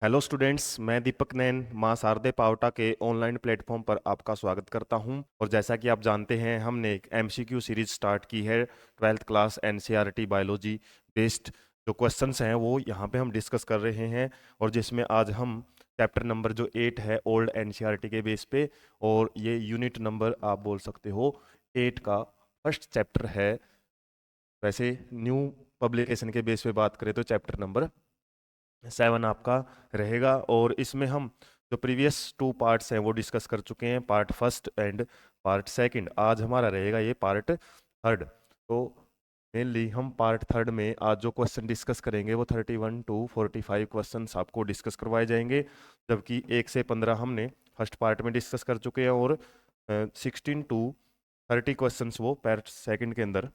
Hello students, मैं दीपक नैन मां शारदे पावटा के ऑनलाइन प्लेटफॉर्म पर आपका स्वागत करता हूं। और जैसा कि आप जानते हैं, हमने एक एमसीक्यू सीरीज स्टार्ट की है। Twelfth class NCERT biology based जो क्वेश्चंस हैं वो यहाँ पे हम डिस्कस कर रहे हैं। और जिसमें आज हम चैप्टर नंबर जो 8 है ओल्ड एनसीईआरटी के बेस पे, और ये यूनिट नंबर आप बोल सकते हो 8 का फर्स्ट चैप्टर है। वैसे न्यू पब्लिकेशन के बेस पे बात करें तो चैप्टर नंबर 7 आपका रहेगा। और इसमें हम जो प्रीवियस 2 पार्ट्स हैं वो डिस्कस कर चुके हैं, part first and part second. आज हमारा रहेगा ये पार्ट थर्ड। तो मेनली हम पार्ट थर्ड में आज जो क्वेश्चन डिस्कस करेंगे वो 31 to 45 क्वेश्चन आपको डिस्कस करवाए जाएंगे। जबकि 1 से 15 हमने फर्स्ट पार्ट में डिस्कस कर चुके हैं, और 16 to 30 क्वेश्चन वो पार्ट सेकंड के अंदर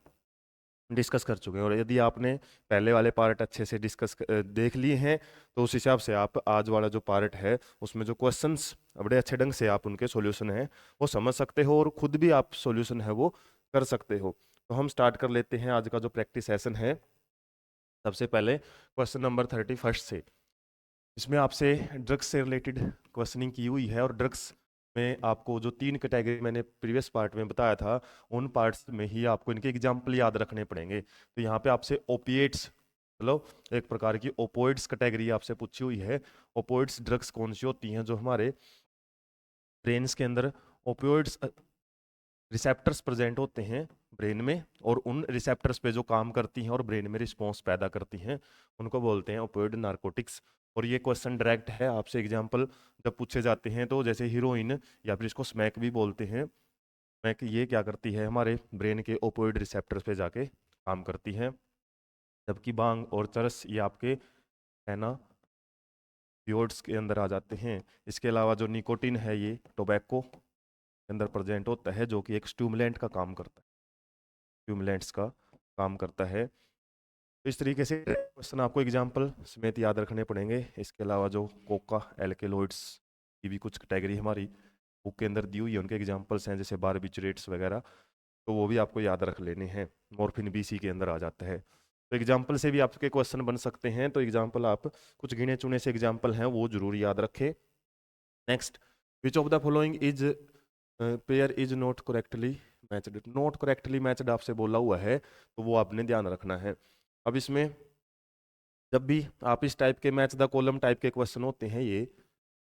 डिस्कस कर चुके हैं। और यदि आपने पहले वाले पार्ट अच्छे से देख लिए हैं, तो उस हिसाब से आप आज वाला जो पार्ट है उसमें जो क्वेश्चंस बड़े अच्छे ढंग से आप उनके सॉल्यूशन हैं वो समझ सकते हो, और खुद भी आप सॉल्यूशन है वो कर सकते हो। तो हम स्टार्ट कर लेते हैं आज का जो प्रैक्टिस सेशन है। सबसे पहले क्वेश्चन नंबर 31 से। इसमें आपसे ड्रग्स से रिलेटेड क्वेश्चनिंग की हुई है, और ड्रग्स में आपको जो 3 कैटेगरी मैंने प्रीवियस पार्ट में बताया था, उन पार्ट्स में ही आपको इनके एग्जाम्पल याद रखने पड़ेंगे। तो यहाँ पे आपसे ओपिएट्स, मतलब एक प्रकार की ओपोइड्स कैटेगरी आपसे पूछी हुई है। ओपोइड्स ड्रग्स कौन सी होती हैं जो हमारे ब्रेन्स के अंदर ओपियोइड्स रिसेप्टर्स प्रेजेंट होते हैं ब्रेन में, और उन रिसेप्टर्स पे जो काम करती हैं और ब्रेन में रिस्पॉन्स पैदा करती हैं, उनको बोलते हैं ओपियोइड नारकोटिक्स। और ये क्वेश्चन डायरेक्ट है, आपसे एग्जांपल जब पूछे जाते हैं तो जैसे हीरोइन, या फिर इसको स्मैक भी बोलते हैं। स्मैक ये क्या करती है, हमारे ब्रेन के ओपियोइड रिसेप्टर्स पे जाके काम करती है। जबकि बांग और चरस ये आपके एनाबियोइड्स के अंदर आ जाते हैं। इसके अलावा जो निकोटिन है ये टोबैको के अंदर प्रेजेंट होता है, जो कि एक स्टिमुलेंट का काम करता है, स्टिमुलेंट्स का काम करता है। तो इस तरीके से क्वेश्चन आपको एग्जाम्पल समेत याद रखने पड़ेंगे। इसके अलावा जो कोका एल्केलॉइड्स की भी कुछ कैटेगरी हमारी बुक के अंदर दी हुई है, उनके एग्जाम्पल्स हैं, जैसे बारबिचरेट्स वगैरह, तो वो भी आपको याद रख लेने हैं। मॉर्फिन भी इसी के अंदर आ जाता है। तो एग्जाम्पल से भी आपके क्वेश्चन बन सकते हैं। तो एग्जाम्पल आप कुछ गिने चुने से एग्जाम्पल हैं वो जरूर याद रखें। Next, which of the following is pair is not correctly matched. Not correctly matched आपसे बोला हुआ है, तो वो आपने ध्यान रखना है। अब इसमें जब भी आप इस टाइप के मैच द कॉलम टाइप के क्वेश्चन होते हैं, ये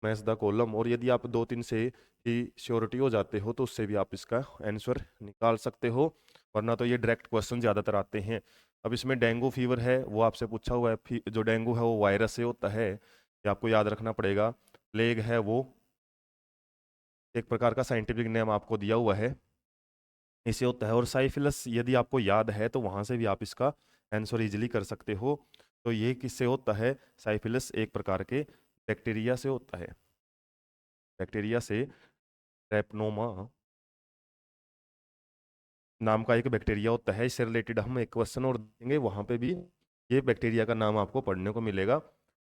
मैच द कॉलम, और यदि आप 2-3 से ही श्योरिटी हो जाते हो तो उससे भी आप इसका आंसर निकाल सकते हो, वरना तो ये डायरेक्ट क्वेश्चन ज़्यादातर आते हैं। अब इसमें डेंगू फीवर है वो आपसे पूछा हुआ है। जो डेंगू है वो वायरस से होता है, ये आपको याद रखना पड़ेगा। प्लेग है वो एक प्रकार का साइंटिफिक नेम आपको दिया हुआ है, इसे होता है। और साइफिलस यदि आपको याद है तो वहां से भी आप इसका आंसर इजीली कर सकते हो। तो ये किससे होता है, साइफिलस एक प्रकार के बैक्टीरिया से होता है, बैक्टीरिया से। ट्रैपनोमा नाम का एक बैक्टीरिया होता है, इससे रिलेटेड हम एक क्वेश्चन और देंगे, वहां पे भी ये बैक्टीरिया का नाम आपको पढ़ने को मिलेगा।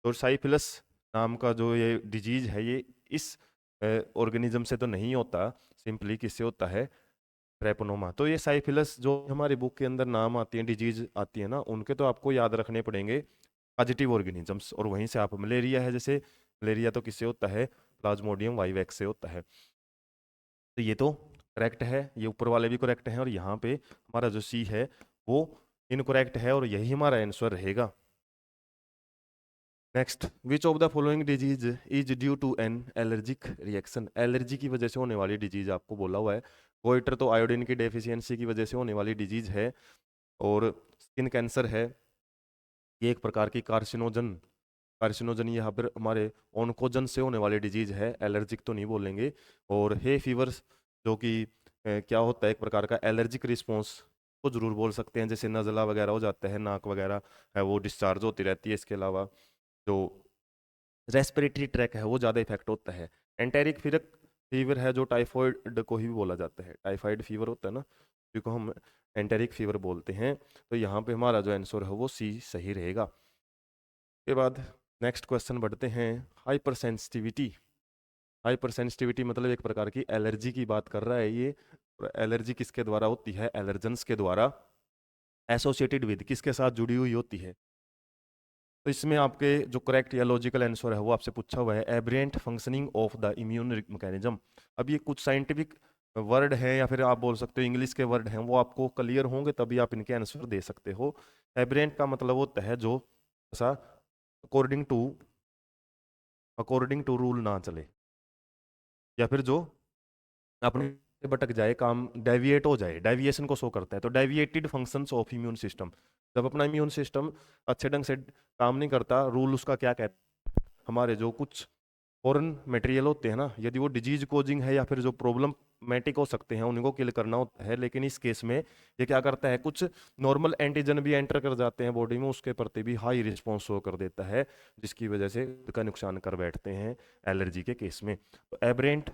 तो साइफिलस नाम का जो ये डिजीज है, ये इस ऑर्गेनिज्म से तो नहीं होता, सिंपली किससे होता है, ट्रेपोनोमा। तो ये साइफिलस जो हमारी बुक के अंदर नाम आती है, डिजीज आती है ना, उनके तो आपको याद रखने पड़ेंगे पॉजिटिव ऑर्गेनिजम्स। और वहीं से आप मलेरिया है, जैसे मलेरिया तो किससे होता है, प्लाज्मोडियम वाइवेक्स से होता है। तो ये तो करेक्ट है, ये ऊपर वाले भी करेक्ट हैं, और यहाँ पे हमारा जो सी है वो इनकरेक्ट है, और यही हमारा आंसर रहेगा। Next, which of the following disease is due to an allergic reaction. Allergy की वजह से होने वाली डिजीज आपको बोला हुआ है। गोइटर तो आयोडीन की डेफिशिएंसी की वजह से होने वाली डिजीज है। और स्किन कैंसर है, ये एक प्रकार की कार्सिनोजन, कार्सिनोजन यहाँ पर हमारे ऑन्कोजन से होने वाली डिजीज है, एलर्जिक तो नहीं बोलेंगे। और हे फीवर जो कि क्या होता है, एक प्रकार का एलर्जिक रिस्पॉन्स को जरूर बोल सकते हैं, जैसे नज़ला वगैरह हो जाता है, नाक वगैरह है वो डिस्चार्ज होती रहती है। इसके अलावा जो रेस्पिरेटरी ट्रैक है वो ज़्यादा इफेक्ट होता है। एंटेरिक फीवर फीवर है जो टाइफॉइड को ही बोला जाता है, टाइफाइड फीवर होता है ना, जिसको हम एंटेरिक फीवर बोलते हैं। तो यहाँ पे हमारा जो आंसर है वो सी सही रहेगा। के बाद नेक्स्ट क्वेश्चन बढ़ते हैं। हाइपर सेंसिटिविटी, हाइपर सेंसिटिविटी मतलब एक प्रकार की एलर्जी की बात कर रहा है ये। एलर्जी किसके द्वारा होती है, एलर्जेंस के द्वारा। एसोसिएटेड विद किसके साथ जुड़ी हुई होती है, तो इसमें आपके जो करेक्ट या लॉजिकल आंसर है वो आपसे पूछा हुआ है aberrant functioning of the immune mechanism. अब ये कुछ साइंटिफिक वर्ड है या फिर आप बोल सकते हो इंग्लिश के वर्ड हैं, वो आपको क्लियर होंगे तभी आप इनके आंसर दे सकते हो। एब्रिएंट का मतलब होता है जो ऐसा अकॉर्डिंग टू रूल ना चले, या फिर जो अपने से भटक जाए, काम डेविएट हो जाए, डेविएशन को शो करता है। तो deviated functions of immune system, जब अपना इम्यून सिस्टम अच्छे ढंग से काम नहीं करता, रूल उसका क्या कहता है, हमारे जो कुछ फॉरेन मटेरियल होते हैं ना, यदि वो डिजीज कोजिंग है या फिर जो प्रॉब्लमेटिक हो सकते हैं उनको किल करना होता है, लेकिन इस केस में ये क्या करता है, कुछ नॉर्मल एंटीजन भी एंटर कर जाते हैं बॉडी में, उसके प्रति भी हाई रिस्पॉन्स शो कर देता है, जिसकी वजह से का नुकसान कर बैठते हैं एलर्जी के केस में। तो एब्रेंट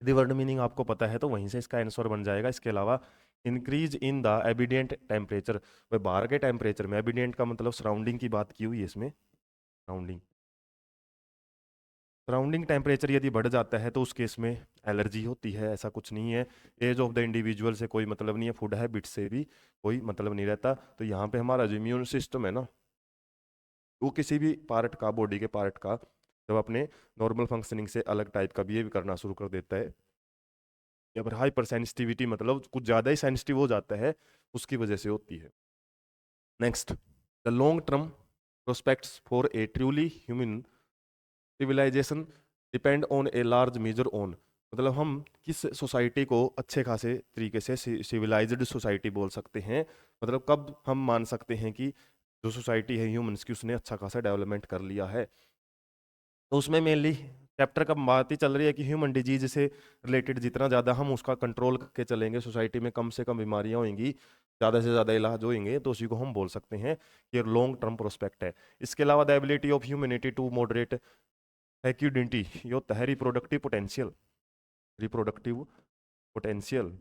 यदि वर्ड मीनिंग आपको पता है तो वहीं से इसका आंसर बन जाएगा। इसके अलावा increase in the abundant temperature, वह बाहर के टेम्परेचर में, एबिडेंट का मतलब सराउंडिंग की बात की हुई है इसमें, सराउंडिंग सराउंडिंग टेम्परेचर यदि बढ़ जाता है तो उस केस में एलर्जी होती है, ऐसा कुछ नहीं है। एज ऑफ द इंडिविजुअल से कोई मतलब नहीं है, फूड हैबिट से भी कोई मतलब नहीं रहता। तो यहाँ पे हमारा जो इम्यून सिस्टम है ना, वो किसी भी पार्ट का, बॉडी के पार्ट का, जब अपने नॉर्मल फंक्शनिंग से अलग टाइप का बिहेव करना शुरू कर देता है, या फिर हाइपर सेंसिटिविटी मतलब कुछ ज़्यादा ही सेंसिटिव हो जाता है, उसकी वजह से होती है। Next, the long term prospects for a truly human civilisation depend on a large measure on, मतलब हम किस सोसाइटी को अच्छे खासे तरीके से सिविलाइज्ड सोसाइटी बोल सकते हैं, मतलब कब हम मान सकते हैं कि जो सोसाइटी है ह्यूमंस की उसने अच्छा खासा डेवलपमेंट कर लिया है। तो उसमें मेनली चैप्टर का बात ही चल रही है कि ह्यूमन डिजीज से रिलेटेड जितना ज़्यादा हम उसका कंट्रोल करके चलेंगे, सोसाइटी में कम से कम बीमारियां होंगी, ज़्यादा से ज़्यादा इलाज होंगे, तो उसी को हम बोल सकते हैं कि लॉन्ग टर्म प्रोस्पेक्ट है। इसके अलावा the ability of humanity to moderate एक्यूडेंटी, ये होता है रिप्रोडक्टिव पोटेंशियल, रिप्रोडक्टिव पोटेंशियल,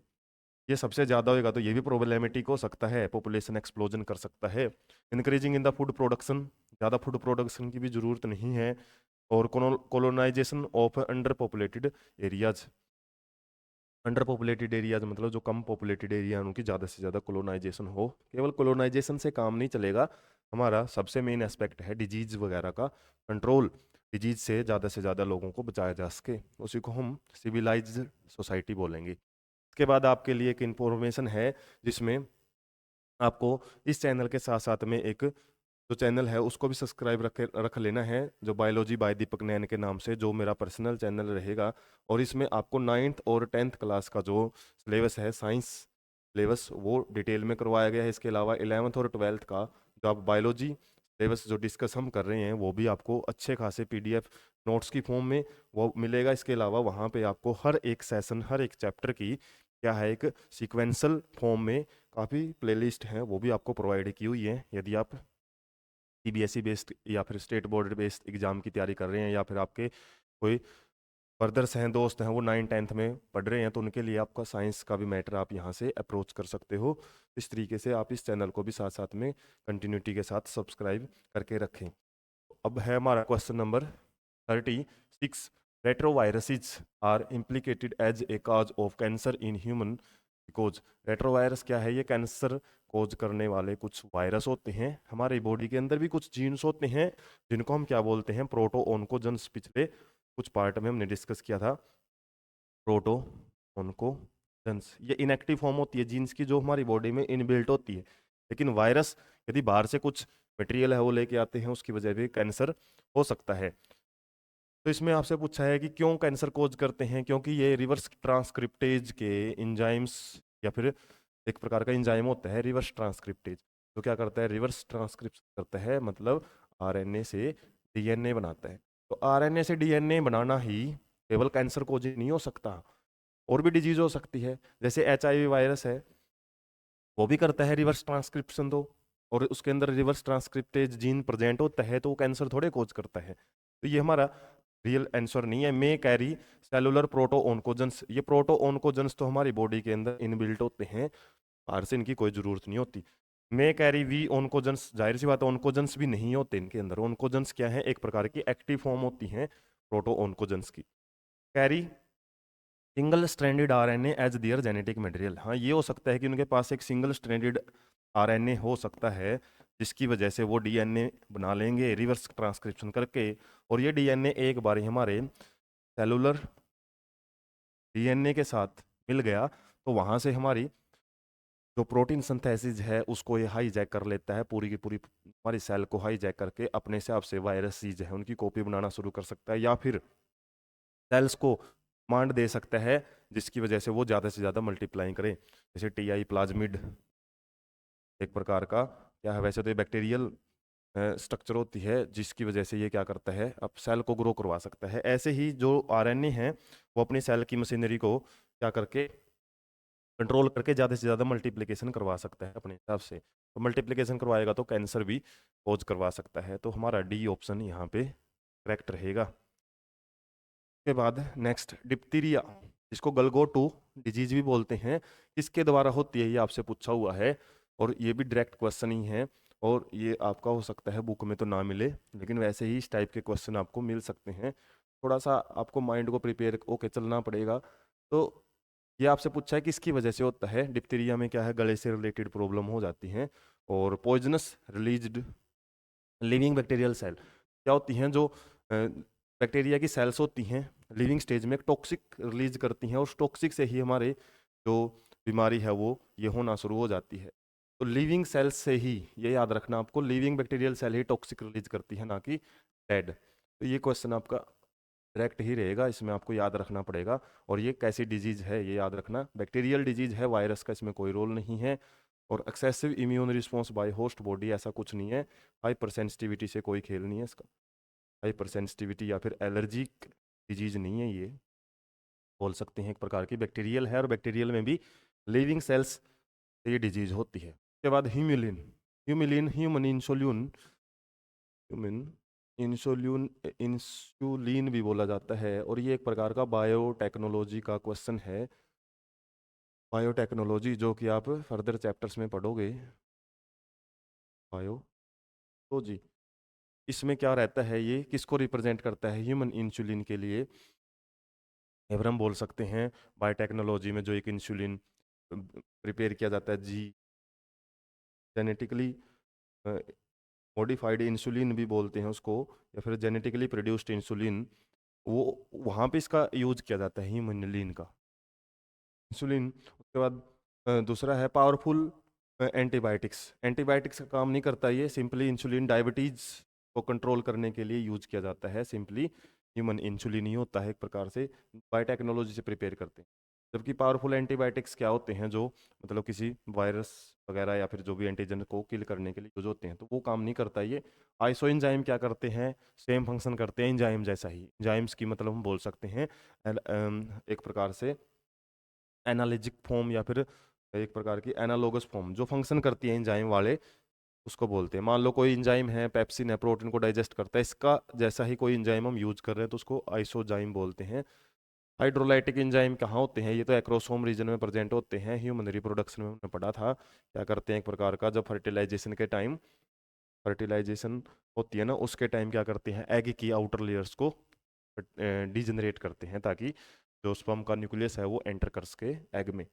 ये सबसे ज़्यादा होगा तो ये भी प्रॉब्लमेटिक हो सकता है, पॉपुलेशन एक्सप्लोजन कर सकता है। Increasing in the food production, ज़्यादा फूड प्रोडक्शन की भी ज़रूरत नहीं है। और colonisation of under populated areas, under populated areas मतलब जो कम पॉपुलेटेड एरिया उनकी ज़्यादा से ज़्यादा कोलोनाइजेशन हो। केवल कोलोनाइजेशन से काम नहीं चलेगा, हमारा सबसे मेन एस्पेक्ट है डिजीज वगैरह का कंट्रोल, डिजीज से ज़्यादा लोगों को बचाया जा सके, उसी को हम सिविलाइज्ड सोसाइटी बोलेंगे। इसके बाद आपके लिए एक इन्फॉर्मेशन है, जिसमें आपको इस चैनल के साथ साथ में एक जो चैनल है उसको भी सब्सक्राइब रख लेना है, जो बायोलॉजी बाय दीपक नैन के नाम से, जो मेरा पर्सनल चैनल रहेगा। और इसमें आपको 9th और 10th क्लास का जो सिलेबस है, साइंस सिलेबस, वो डिटेल में करवाया गया है। इसके अलावा 11th और 12th का जो आप बायोलॉजी सिलेबस जो डिस्कस हम कर रहे हैं, वो भी आपको अच्छे खासे PDF नोट्स की फॉर्म में वो मिलेगा। इसके अलावा वहाँ पे आपको हर एक सेशन, हर एक चैप्टर की क्या है, एक सीक्वेंसल फॉर्म में काफ़ी प्लेलिस्ट हैं, वो भी आपको प्रोवाइड की हुई है। यदि आप CBSE बेस्ड या फिर स्टेट बोर्ड बेस्ड एग्जाम की तैयारी कर रहे हैं, या फिर आपके कोई ब्रदर्स हैं, दोस्त हैं, वो 9th-10th में पढ़ रहे हैं, तो उनके लिए आपका साइंस का भी मैटर आप यहाँ से अप्रोच कर सकते हो। इस तरीके से आप इस चैनल को भी साथ साथ में कंटिन्यूटी के साथ सब्सक्राइब करके रखें। अब है हमारा question number 36, retroviruses are implicated as a cause of cancer in human because, retrovirus क्या है, ये कैंसर कोज करने वाले कुछ वायरस होते हैं। हमारी बॉडी के अंदर भी कुछ जीन्स होते हैं जिनको हम क्या बोलते हैं, प्रोटो ओन्कोजेंस। पिछले कुछ पार्ट में हमने डिस्कस किया था प्रोटो ओन्कोजेंस, ये इनएक्टिव फॉर्म होती है जीन्स की, जो हमारी बॉडी में इनबिल्ट होती है। लेकिन वायरस यदि बाहर से कुछ मटेरियल है वो लेके आते हैं, उसकी वजह भी कैंसर हो सकता है। तो इसमें आपसे पूछा है कि क्यों कैंसर कोज करते हैं, क्योंकि ये रिवर्स ट्रांसक्रिप्टेज के इंजाइम्स, या फिर एक प्रकार का इंजाइम होता है रिवर्स ट्रांसक्रिप्टेज, तो क्या करता है, रिवर्स ट्रांसक्रिप्शन करता है, मतलब RNA से DNA बनाता है। तो RNA से DNA बनाना ही केवल कैंसर कोज नहीं हो सकता, और भी डिजीज हो सकती है। जैसे HIV वायरस है, वो भी करता है रिवर्स ट्रांसक्रिप्शन, तो और उसके अंदर रिवर्स ट्रांसक्रिप्टेज जीन प्रेजेंट होता है, तो वो कैंसर थोड़े कोज करता है। तो ये हमारा रियल आंसर नहीं है। मे कैरी सेलुलर प्रोटो ओन्कोजेंस, ये प्रोटो ओन्कोजेंस तो हमारी बॉडी के अंदर इनबिल्ट होते हैं, बाहर से इनकी कोई जरूरत नहीं होती। मे कैरी वी ओन्कोजेंस, जाहिर सी बात है ओन्कोजेंस भी नहीं होते इनके अंदर। ओन्कोजेंस क्या है, एक प्रकार की एक्टिव फॉर्म होती है प्रोटो ओन्कोजेंस की। Carry single stranded RNA as their genetic material, हाँ ये हो सकता है कि उनके पास एक सिंगल स्ट्रैंडेड RNA हो सकता है जिसकी वजह से वो डीएनए बना लेंगे रिवर्स ट्रांसक्रिप्शन करके, और ये डीएनए एक बार ही हमारे सेलुलर डीएनए के साथ मिल गया तो वहाँ से हमारी जो प्रोटीन सिंथेसिस है उसको ये हाईजैक कर लेता है, पूरी की पूरी हमारी सेल को हाईजैक करके अपने हिसाब से वायरस चीज है उनकी कॉपी बनाना शुरू कर सकता है, या फिर सेल्स को कमांड दे सकता है जिसकी वजह से वो ज़्यादा से ज़्यादा मल्टीप्लाई करें। जैसे टीआई प्लाज्मिड एक प्रकार का क्या है, वैसे तो ये बैक्टीरियल स्ट्रक्चर होती है जिसकी वजह से ये क्या करता है, अब सेल को ग्रो करवा सकता है। ऐसे ही जो आरएनए है वो अपनी सेल की मशीनरी को क्या करके कंट्रोल करके ज़्यादा से ज़्यादा मल्टीप्लिकेशन करवा सकता है अपने हिसाब से। तो मल्टीप्लिकेशन करवाएगा तो कैंसर भी कोज करवा सकता है। तो हमारा डी ऑप्शन यहाँ पे करेक्ट रहेगा। के बाद नेक्स्ट डिप्थीरिया, जिसको गलगोटू डिजीज भी बोलते हैं, किसके द्वारा होती है ये आपसे पूछा हुआ है, और ये भी डायरेक्ट क्वेश्चन ही है, और ये आपका हो सकता है बुक में तो ना मिले, लेकिन वैसे ही इस टाइप के क्वेश्चन आपको मिल सकते हैं। थोड़ा सा आपको माइंड को प्रिपेयर होके चलना पड़ेगा। तो ये आपसे पूछा है किसकी वजह से होता है। डिप्थीरिया में क्या है, गले से रिलेटेड प्रॉब्लम हो जाती है। और poisonous released living bacterial cell क्या होती हैं, जो बैक्टीरिया की सेल्स होती हैं लिविंग स्टेज में टॉक्सिक रिलीज करती हैं, और उस टॉक्सिक से ही हमारे जो बीमारी है वो ये होना शुरू हो जाती है। तो लिविंग सेल्स से ही, ये याद रखना आपको, लिविंग बैक्टीरियल सेल ही टॉक्सिक रिलीज करती है, ना कि डेड। तो ये क्वेश्चन आपका डायरेक्ट ही रहेगा, इसमें आपको याद रखना पड़ेगा। और ये कैसी डिजीज है ये याद रखना, बैक्टीरियल डिजीज है, वायरस का इसमें कोई रोल नहीं है। और excessive immune response by host body ऐसा कुछ नहीं है, हाइपर सेंसिटिविटी से कोई खेल नहीं है इसका, हाइपर सेंसिटिविटी या फिर एलर्जिक डिजीज नहीं है ये, बोल सकते हैं एक प्रकार की बैक्टीरियल है, और बैक्टीरियल में भी लिविंग सेल्स से ये डिजीज होती है। उसके बाद Humulin, Humulin human insulin, human insulin, insulin भी बोला जाता है, और ये एक प्रकार का बायोटेक्नोलॉजी का क्वेश्चन है। बायोटेक्नोलॉजी जो कि आप फर्दर चैप्टर्स में पढ़ोगे, बायोलॉजी, इसमें क्या रहता है, ये किसको रिप्रेजेंट करता है ह्यूमन इंसुलिन के लिए। या फिर हम बोल सकते हैं बायोटेक्नोलॉजी में जो एक इंसुलिन प्रिपेयर किया जाता है, जी जेनेटिकली मॉडिफाइड इंसुलिन भी बोलते हैं उसको, या फिर जेनेटिकली प्रोड्यूस्ड इंसुलिन, वो वहाँ पे इसका यूज किया जाता है ह्यूमनलिन का इंसुलिन। उसके बाद दूसरा है पावरफुल एंटीबायोटिक्स, एंटीबायोटिक्स का काम नहीं करता ये, सिंपली इंसुलिन डायबिटीज को कंट्रोल करने के लिए यूज किया जाता है, सिंपली ह्यूमन इंसुलिन ही होता है एक प्रकार से, बायोटेक्नोलॉजी से प्रिपेयर करते हैं। जबकि पावरफुल एंटीबायोटिक्स क्या होते हैं, जो मतलब किसी वायरस वगैरह या फिर जो भी एंटीजन को किल करने के लिए यूज होते हैं, तो वो काम नहीं करता ये। आइसो एंजाइम क्या करते हैं, सेम फंक्शन करते हैं एंजाइम जैसा ही। एंजाइम्स की मतलब हम बोल सकते हैं एक प्रकार से एनालिजिक फॉर्म, या फिर एक प्रकार की एनालोगस फॉर्म, जो फंक्शन करती है एंजाइम वाले उसको बोलते हैं। मान लो कोई एंजाइम है, पेप्सिन है, प्रोटीन को डाइजेस्ट करता है, इसका जैसा ही कोई एंजाइम हम यूज कर रहे हैं तो उसको आइसोजाइम बोलते हैं। हाइड्रोलाइटिक एंजाइम कहाँ होते हैं, ये तो एक्रोसोम रीजन में प्रेजेंट होते हैं। ह्यूमन रिप्रोडक्शन में हमने पढ़ा था क्या करते हैं, एक प्रकार का जब फर्टिलाइजेशन के टाइम, फर्टिलाइजेशन होती है ना, उसके टाइम क्या करते हैं, एग की आउटर लेयर्स को डिजनरेट करते हैं ताकि जो स्पर्म का न्यूक्लियस है वो एंटर कर सके एग में।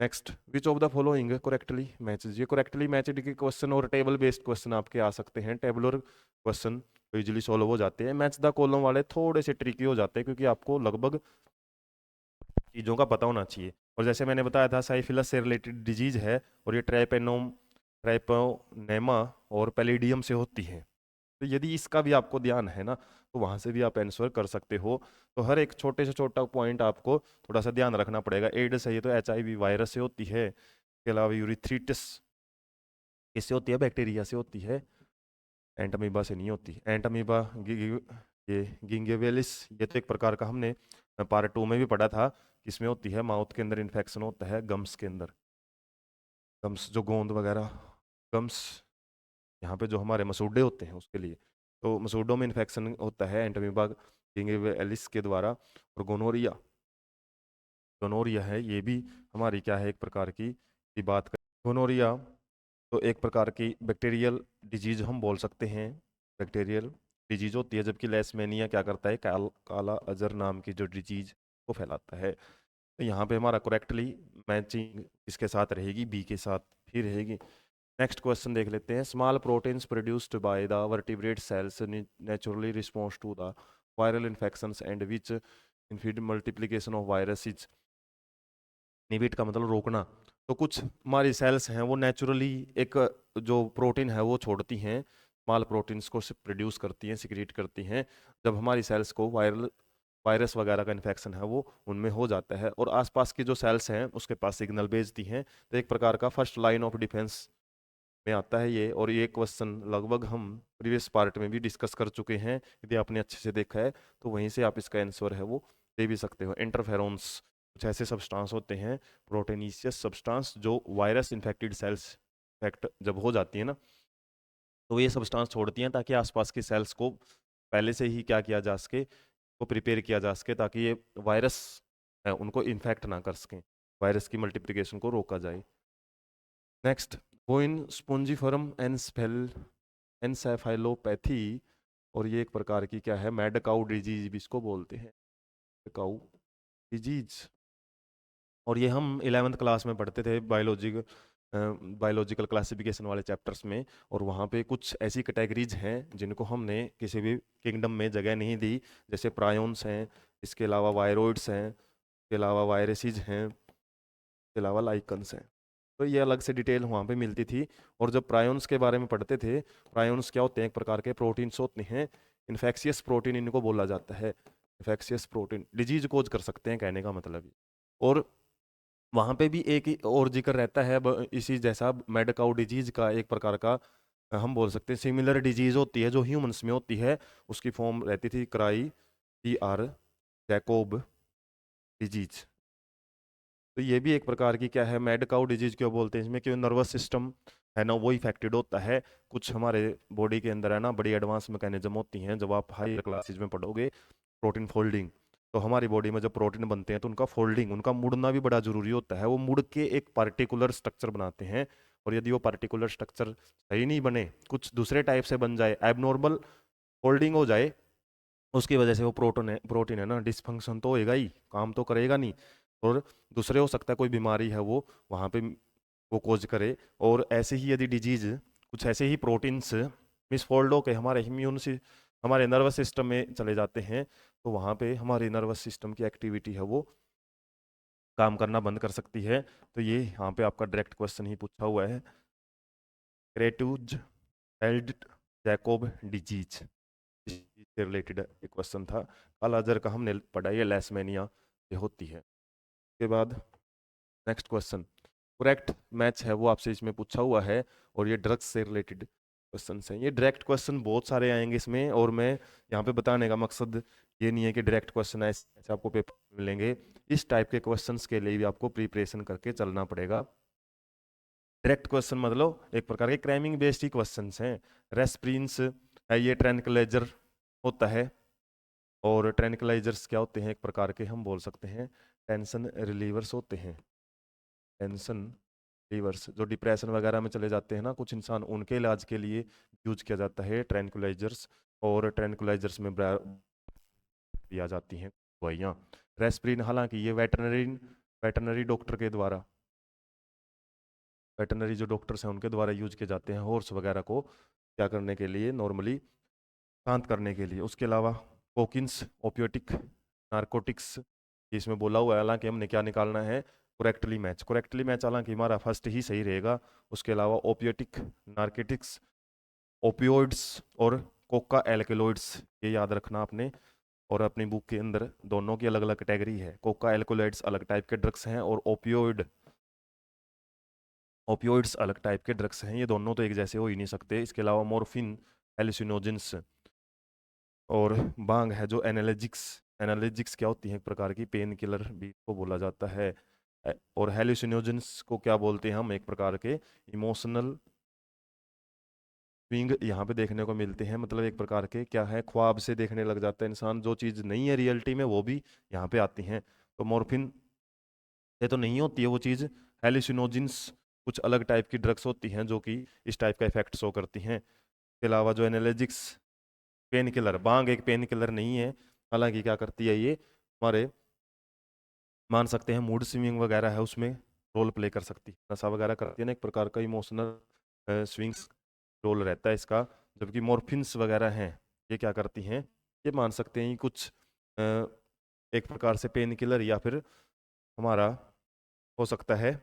Next, which of the following correctly matches, ये करेक्टली मैचड के क्वेश्चन और टेबल बेस्ड क्वेश्चन आपके आ सकते हैं। टेबुलर क्वेश्चन तो इजीली सॉल्व हो जाते हैं, मैच द कॉलम वाले थोड़े से ट्रिकी हो जाते हैं क्योंकि आपको लगभग चीज़ों का पता होना चाहिए। और जैसे मैंने बताया था साइफिलस से रिलेटेड डिजीज है, और ये ट्राइपोनेमा और पैलिडियम से होती है। तो यदि इसका भी आपको ध्यान है ना, तो वहाँ से भी आप आंसर कर सकते हो। तो हर एक छोटे से छोटा पॉइंट आपको थोड़ा सा ध्यान रखना पड़ेगा। एड्स है ये तो HIV वायरस से होती है, इसके अलावा यूरिथ्रीटिस किससे होती है, बैक्टीरिया से होती है, एंटामीबा से नहीं होती। एंटामीबा ये गिंगेवेलिस, ये तो एक प्रकार का हमने पार्ट 2 में भी पढ़ा था, किसमें होती है, माउथ के अंदर इन्फेक्शन होता है, गम्स के अंदर, गम्स जो गोंद वगैरह, गम्स यहाँ पे जो हमारे मसूड़े होते हैं उसके लिए, तो मसूड़ों में इन्फेक्शन होता है एंटामीबा गिंगेवेलिस के द्वारा। और गोनोरिया, गोनोरिया है ये भी हमारी क्या है, एक प्रकार की बात कर, गोनोरिया तो एक प्रकार की बैक्टीरियल डिजीज हम बोल सकते हैं, बैक्टीरियल डिजीज होती है। जबकि लेशमेनिया क्या करता है, काला अजर नाम की जो डिजीज को फैलाता है। तो यहाँ पे हमारा करेक्टली मैचिंग इसके साथ रहेगी, बी के साथ ही रहेगी। नेक्स्ट क्वेश्चन देख लेते हैं। Small proteins produced by the vertebrate cells naturally response to the viral infections and which inhibit multiplication of viruses. Inhibit का मतलब रोकना। तो कुछ हमारी सेल्स हैं वो नेचुरली एक जो प्रोटीन है वो छोड़ती हैं, स्मॉल प्रोटीन्स को प्रोड्यूस करती हैं, सिक्रीट करती हैं जब हमारी सेल्स को वायरस वगैरह का इन्फेक्शन है वो उनमें हो जाता है, और आसपास की जो सेल्स हैं उसके पास सिग्नल भेजती हैं। तो एक प्रकार का फर्स्ट लाइन ऑफ डिफेंस में आता है ये। और ये क्वेश्चन लगभग हम प्रीवियस पार्ट में भी डिस्कस कर चुके हैं, यदि आपने अच्छे से देखा है तो वहीं से आप इसका आंसर है वो दे भी सकते हो। इंटरफेरोन्स कुछ ऐसे सब्सटेंस होते हैं, प्रोटीनिशियस सब्सटेंस, जो वायरस इन्फेक्टेड सेल्स इन्फेक्ट जब हो जाती है ना, तो ये सब्सटेंस छोड़ती हैं ताकि आसपास की सेल्स को पहले से ही क्या किया जा सके, को प्रिपेयर किया जा सके, ताकि ये वायरस है उनको इन्फेक्ट ना कर सकें, वायरस की मल्टीप्लिकेशन को रोका जाए। नेक्स्ट, बोइन स्पोंजिफरम एनसेफेलोपैथी, और ये एक प्रकार की क्या है, मैड काउ डिजीज भी इसको बोलते हैं, काउ डिजीज। और ये हम 11th क्लास में पढ़ते थे बायोलॉजिकल क्लासिफिकेशन वाले चैप्टर्स में, और वहाँ पे कुछ ऐसी कैटेगरीज हैं जिनको हमने किसी भी किंगडम में जगह नहीं दी, जैसे प्रायोन्स हैं, इसके अलावा वायरोइड्स हैं, इसके अलावा वायरसेस हैं, इसके अलावा लाइकन्स हैं। तो ये अलग से डिटेल वहाँ पे मिलती थी। और जब प्रायोन्स के बारे में पढ़ते थे, प्रायोन्स क्या होते हैं, एक प्रकार के प्रोटीन्स होते हैं, इन्फेक्शियस प्रोटीन इनको बोला जाता है। इन्फेक्शियस प्रोटीन डिजीज कोज कर सकते हैं, कहने का मतलब ये। और वहाँ पे भी एक ही और जिक्र रहता है इसी जैसा मैड काउ डिजीज का, एक प्रकार का हम बोल सकते हैं सिमिलर डिजीज होती है जो ह्यूमंस में होती है, उसकी फॉर्म रहती थी cry T R Jacob disease. तो ये भी एक प्रकार की क्या है, मैड काउ डिजीज क्यों बोलते हैं, इसमें क्यों नर्वस सिस्टम है ना वो इफेक्टेड होता है। कुछ हमारे बॉडी के अंदर है ना बड़ी एडवांस मैकेनिज्म होती हैं, जब आप हायर क्लासेज में पढ़ोगे, प्रोटीन फोल्डिंग। तो हमारी बॉडी में जब प्रोटीन बनते हैं तो उनका फोल्डिंग, उनका मुड़ना भी बड़ा जरूरी होता है, वो मुड़ के एक पार्टिकुलर स्ट्रक्चर बनाते हैं। और यदि वो पार्टिकुलर स्ट्रक्चर सही नहीं बने, कुछ दूसरे टाइप से बन जाए, एबनॉर्मल फोल्डिंग हो जाए, उसकी वजह से वो प्रोटीन है ना डिसफंक्शन तो होएगा ही, काम तो करेगा नहीं। और दूसरे हो सकता है कोई बीमारी है वो वहाँ पे वो कोज करे। और ऐसे ही यदि डिजीज कुछ ऐसे ही प्रोटीन्स मिसफोल्ड होकर हमारे नर्वस सिस्टम में चले जाते हैं, तो वहाँ पे हमारे नर्वस सिस्टम की एक्टिविटी है वो काम करना बंद कर सकती है। तो ये यहाँ पे आपका डायरेक्ट क्वेश्चन ही पूछा हुआ है, क्रेटूज एल्ड जैकोब डिजीज से रिलेटेड एक क्वेश्चन था। कालाजार का हमने पढ़ा, ये लैसमेनिया से होती है। उसके बाद नेक्स्ट क्वेश्चन, करेक्ट मैच है वो आपसे इसमें पूछा हुआ है, और ये ड्रग्स से रिलेटेड क्वेश्चन हैं। ये डायरेक्ट क्वेश्चन बहुत सारे आएंगे इसमें, और मैं यहाँ पे बताने का मकसद ये नहीं है कि डायरेक्ट क्वेश्चन ऐसे आपको पेपर मिलेंगे। इस टाइप के क्वेश्चंस के लिए भी आपको प्रिपरेशन करके चलना पड़ेगा। डायरेक्ट क्वेश्चन मतलब एक प्रकार के क्रैमिंग बेस्ड ही क्वेश्चंस हैं। रेस्प्रिन्स है, ये ट्रैंक्विलाइजर होता है, और ट्रैंक्विलाइजर्स क्या होते हैं, एक प्रकार के हम बोल सकते हैं टेंशन रिलीवर्स होते हैं। टेंशन रिलीवर्स जो डिप्रेशन वगैरह में चले जाते हैं ना कुछ इंसान, उनके इलाज के लिए यूज किया जाता है ट्रैंक्विलाइजर्स। और ट्रैंक्विलाइजर्स में दिया जाती हैं दवाइयाँ। रेस्प्रिन हालांकि ये वेटरनरी डॉक्टर के द्वारा, वेटरनरी जो डॉक्टर्स हैं उनके द्वारा यूज किए जाते हैं हॉर्स वगैरह को क्या करने के लिए, नॉर्मली शांत करने के लिए। उसके अलावा कोकिन्स ओपियोटिक नारकोटिक्स इसमें बोला हुआ है, हालांकि हमने क्या निकालना है, करेक्टली मैच हालांकि हमारा फर्स्ट ही सही रहेगा। उसके अलावा ओपियोटिक नारकोटिक्स, ओपियोइड्स और कोका एल्कलॉइड्स, ये याद रखना आपने। और अपनी बुक के अंदर दोनों की अलग अलग कैटेगरी है, कोका एल्कलॉइड्स अलग टाइप के ड्रग्स हैं, और ओपियोइड्स अलग टाइप के ड्रग्स हैं, ये दोनों तो एक जैसे हो ही नहीं सकते। इसके अलावा मोर्फिन, हेलुसिनोजेंस और बांग है जो एनालिजिक्स क्या होती है, एक प्रकार की पेन किलर भी को बोला जाता है। और हेलुसिनोजेंस को क्या बोलते हैं हम, एक प्रकार के इमोशनल स्विंग यहाँ पे देखने को मिलते हैं, मतलब एक प्रकार के क्या है, ख्वाब से देखने लग जाता है इंसान, जो चीज़ नहीं है रियलिटी में वो भी यहाँ पे आती हैं। तो मॉर्फिन से तो नहीं होती है वो चीज़। हेलुसिनोजेंस कुछ अलग टाइप की ड्रग्स होती हैं जो कि इस टाइप का इफेक्ट शो करती हैं। इसके अलावा जो एनालिजिक्स पेन किलर, बांग एक पेन किलर नहीं है, हालांकि क्या करती है ये हमारे मान सकते हैं मूड स्विंग वगैरह है उसमें रोल प्ले कर सकती है, नशा वगैरह करती है ना, एक प्रकार का इमोशनल स्विंग्स रोल रहता है इसका। जबकि मॉर्फिन्स वगैरह हैं, ये क्या करती हैं, ये मान सकते हैं कुछ एक प्रकार से पेन किलर या फिर हमारा हो सकता है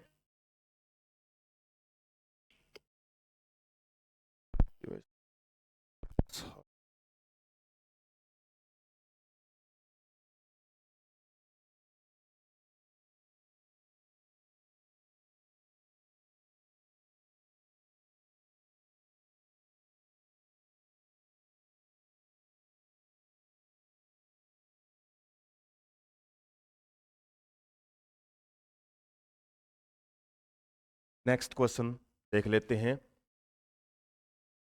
नेक्स्ट क्वेश्चन देख लेते हैं।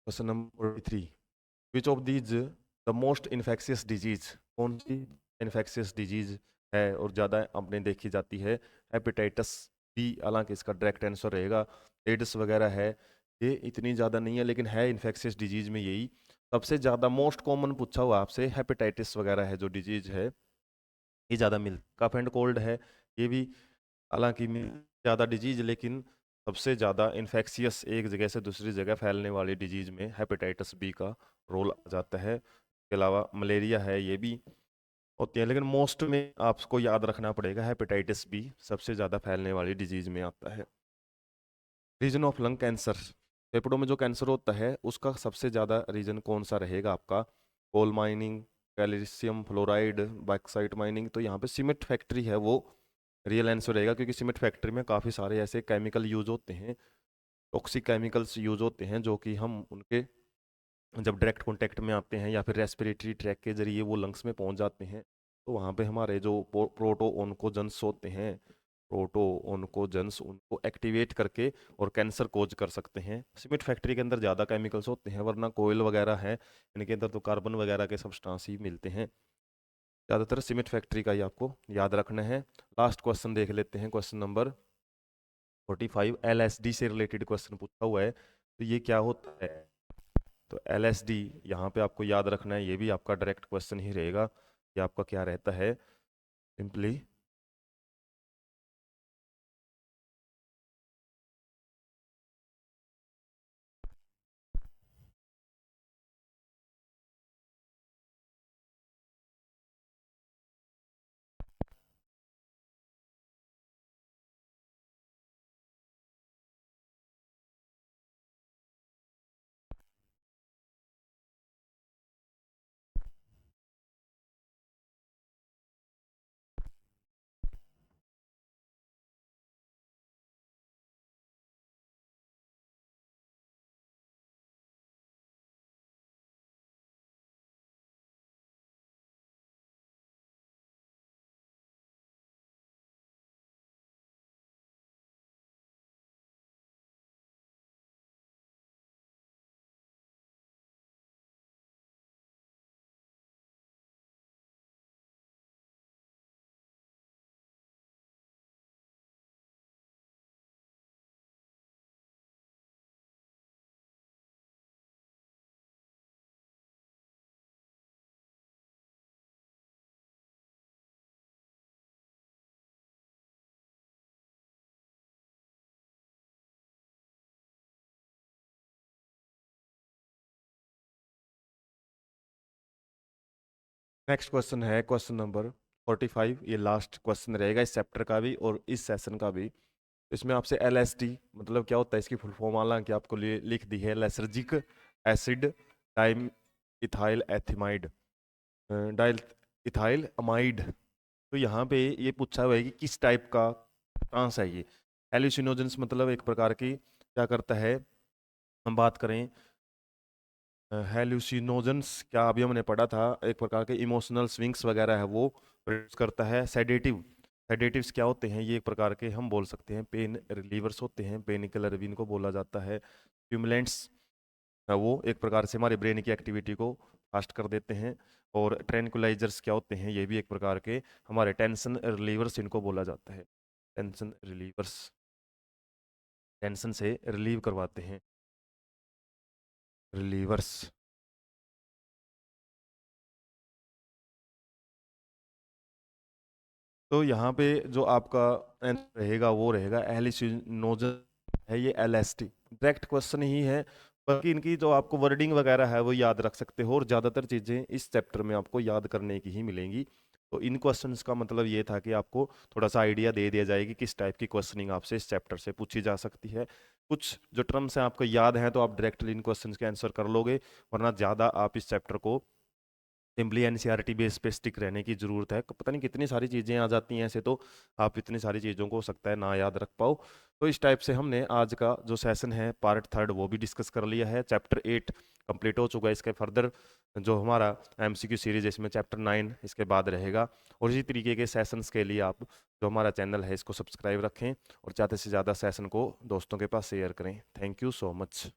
Question number 43, which of these the most infectious disease, कौन सी इन्फेक्शियस डिजीज है और ज़्यादा अपने देखी जाती है। हेपेटाइटिस बी, हालांकि इसका डायरेक्ट आंसर रहेगा। एड्स वगैरह है, ये इतनी ज़्यादा नहीं है लेकिन है इन्फेक्शियस डिजीज में यही सबसे ज़्यादा मोस्ट कॉमन पूछा हुआ आपसे। हेपेटाइटिस वगैरह है जो डिजीज है, ये ज़्यादा मिल। कफ एंड कोल्ड है, ये भी हालांकि ज़्यादा डिजीज लेकिन सबसे ज़्यादा इन्फेक्शियस एक जगह से दूसरी जगह फैलने वाली डिजीज में हेपेटाइटिस बी का रोल आ जाता है। इसके अलावा मलेरिया है, ये भी होती है, लेकिन मोस्ट में आपको याद रखना पड़ेगा हेपेटाइटिस बी सबसे ज़्यादा फैलने वाली डिजीज में आता है। रीजन ऑफ लंग कैंसर, फेफड़ों में जो कैंसर होता है उसका सबसे ज़्यादा रीजन कौन सा रहेगा आपका। Coal mining, calcium fluoride, bauxite mining, तो यहाँ पे सीमेंट फैक्ट्री है वो रियल आंसर रहेगा, क्योंकि सीमेंट फैक्ट्री में काफ़ी सारे ऐसे केमिकल यूज होते हैं, टॉक्सिक केमिकल्स यूज होते हैं, जो कि हम उनके जब डायरेक्ट कॉन्टेक्ट में आते हैं या फिर रेस्पिरेटरी ट्रैक के जरिए वो लंग्स में पहुंच जाते हैं, तो वहाँ पे हमारे जो प्रोटो ओन्कोजेंस होते हैं, प्रोटो ओन्कोजेंस, उनको एक्टिवेट करके और कैंसर कोज कर सकते हैं। सीमेंट फैक्ट्री के अंदर ज़्यादा केमिकल्स होते हैं, वरना कोयल वगैरह है इनके अंदर तो कार्बन वगैरह के सब्सटेंस ही मिलते हैं। ज़्यादातर सीमेंट फैक्ट्री का ही आपको याद रखना है। लास्ट क्वेश्चन देख लेते हैं, क्वेश्चन नंबर 45, LSD से रिलेटेड क्वेश्चन पूछा हुआ है, तो ये क्या होता है। तो LSD यहाँ पे आपको याद रखना है, ये भी आपका डायरेक्ट क्वेश्चन ही रहेगा कि आपका क्या रहता है सिंपली। नेक्स्ट क्वेश्चन है क्वेश्चन नंबर 45, ये लास्ट क्वेश्चन रहेगा इस चैप्टर का भी और इस सेशन का भी। इसमें आपसे LSD मतलब क्या होता है, इसकी फुल फॉर्म हालांकि आपको लिख दी है, lysergic acid diethyl amide, diethyl amide. तो यहाँ पे ये पूछा हुआ है कि किस टाइप का ट्रांस है ये। हेलुसिनोजेंस मतलब एक प्रकार की क्या करता है, हम बात करें हेलुसिनोजेंस, क्या अभी हमने पढ़ा था, एक प्रकार के इमोशनल स्विंग्स वगैरह है वो प्रोड्यूस करता है। सेडेटिव, सेडेटिव्स क्या होते हैं, ये एक प्रकार के हम बोल सकते हैं पेन रिलीवर्स होते हैं, पेन किलर भी इनको बोला जाता है। स्टिमुलेंट्स वो एक प्रकार से हमारे ब्रेन की एक्टिविटी को फास्ट कर देते हैं। और ट्रैंकुलाइजर्स क्या होते हैं, ये भी एक प्रकार के हमारे टेंशन रिलीवर्स इनको बोला जाता है। टेंशन रिलीवर्स, टेंशन से रिलीव करवाते हैं, रिलीवर्स। तो यहाँ पे जो आपका आंसर रहेगा वो रहेगा एलिसिनोजन है ये LSD। डायरेक्ट क्वेश्चन ही है, बल्कि इनकी जो आपको वर्डिंग वगैरह है वो याद रख सकते हो, और ज़्यादातर चीज़ें इस चैप्टर में आपको याद करने की ही मिलेंगी। तो इन क्वेश्चंस का मतलब ये था कि आपको थोड़ा सा आइडिया दे दिया जाए कि किस टाइप की क्वेश्चनिंग आपसे इस चैप्टर से पूछी जा सकती है। कुछ जो टर्म्स हैं आपको याद हैं तो आप डायरेक्टली इन क्वेश्चंस के आंसर कर लोगे, वरना ज़्यादा आप इस चैप्टर को सिंपली एनसीईआरटी बेस पे स्टिक रहने की जरूरत है। पता नहीं कितनी सारी चीज़ें आ जाती हैं ऐसे, तो आप इतनी सारी चीज़ों को हो सकता है ना याद रख पाओ। तो इस टाइप से हमने आज का जो सेशन है पार्ट थर्ड वो भी डिस्कस कर लिया है। चैप्टर 8 कंप्लीट हो चुका है। इसके फर्दर जो हमारा एमसीक्यू सीरीज है इसमें चैप्टर 9 इसके बाद रहेगा। और इसी तरीके के सेशंस के लिए आप जो हमारा चैनल है इसको सब्सक्राइब रखें और ज़्यादा से ज़्यादा सेशन को दोस्तों के पास शेयर करें। Thank you so much.